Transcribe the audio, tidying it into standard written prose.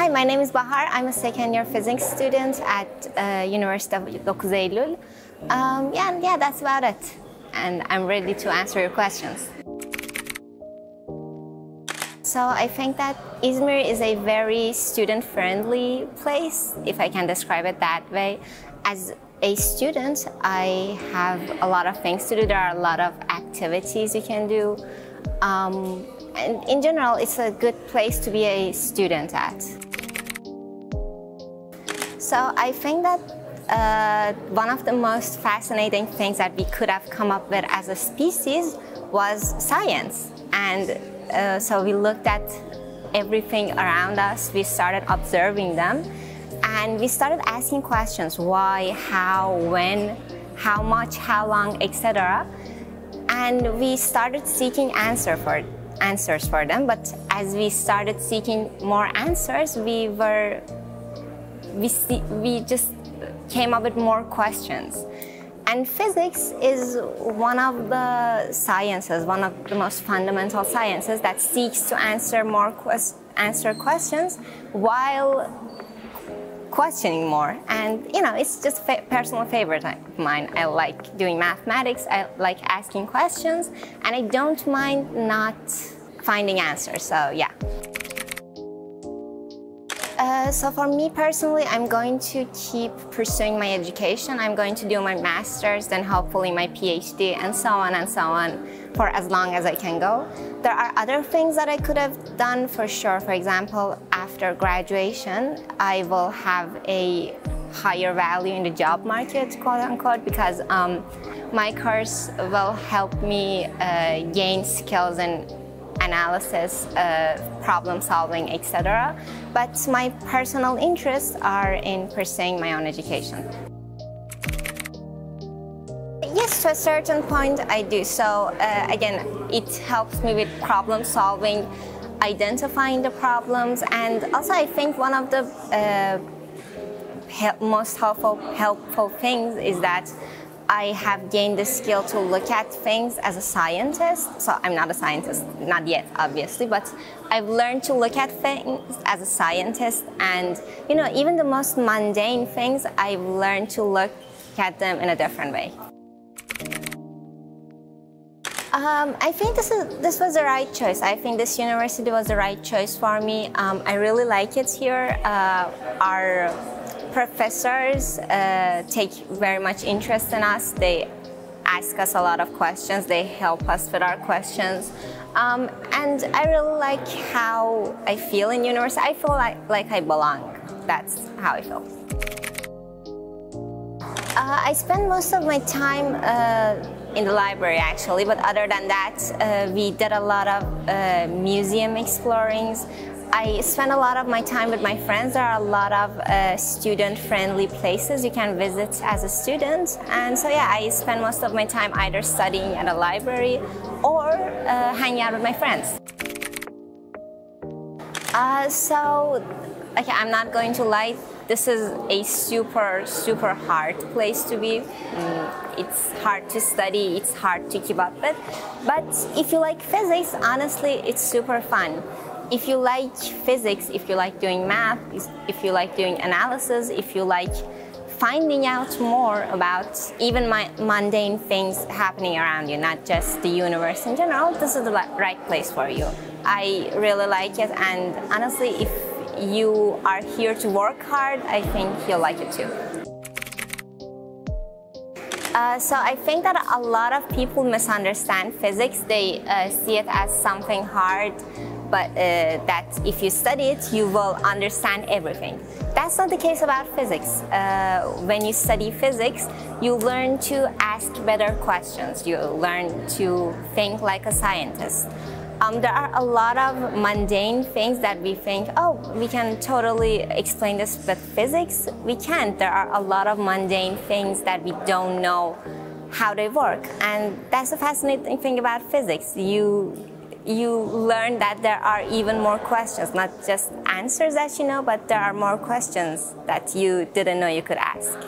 Hi, my name is Bahar. I'm a second-year physics student at University of Dokuz Eylül. Yeah, that's about it. And I'm ready to answer your questions. So I think that Izmir is a very student-friendly place, if I can describe it that way. As a student, I have a lot of things to do. There are a lot of activities you can do. And in general, it's a good place to be a student at. So I think that one of the most fascinating things that we could have come up with as a species was science. And so we looked at everything around us, we started observing them, and we started asking questions: why, how, when, how much, how long, etc. And we started seeking answers for them. But as we started seeking more answers, we just came up with more questions. And physics is one of the sciences, one of the most fundamental sciences that seeks to answer questions while questioning more. And it's just a personal favorite of mine. I like doing mathematics, I like asking questions, and I don't mind not finding answers, so yeah. So for me personally, I'm going to keep pursuing my education. I'm going to do my master's, then hopefully my PhD, and so on for as long as I can go. There are other things that I could have done for sure. For example, after graduation, I will have a higher value in the job market, quote unquote, because my course will help me gain skills in analysis, problem solving, etc. But my personal interests are in pursuing my own education. Yes, to a certain point I do. So again, it helps me with problem solving, identifying the problems, and also I think one of the most helpful things is that I have gained the skill to look at things as a scientist. So I'm not a scientist, not yet, obviously, but I've learned to look at things as a scientist, and even the most mundane things, I've learned to look at them in a different way. I think this was the right choice. I think this university was the right choice for me. I really like it here. Our professors take very much interest in us. They ask us a lot of questions. They help us with our questions. And I really like how I feel in university. I feel like I belong. That's how I feel. I spend most of my time in the library, actually, but other than that, we did a lot of museum explorings. I spend a lot of my time with my friends. There are a lot of student-friendly places you can visit as a student. And so yeah, I spend most of my time either studying at a library or hanging out with my friends. Okay, I'm not going to lie. This is a super hard place to be. It's hard to study, it's hard to keep up with. But if you like physics, honestly, it's super fun. If you like physics, if you like doing math, if you like doing analysis, if you like finding out more about even mundane things happening around you, not just the universe in general, this is the right place for you. I really like it, and honestly, if you are here to work hard, I think you'll like it too. So I think that a lot of people misunderstand physics. They see it as something hard, but that if you study it, you will understand everything. That's not the case about physics. When you study physics, you learn to ask better questions. You learn to think like a scientist. There are a lot of mundane things that we think, oh, we can totally explain this with physics. We can't. There are a lot of mundane things that we don't know how they work. And that's the fascinating thing about physics. You learn that there are even more questions, not just answers that you know, but there are more questions that you didn't know you could ask.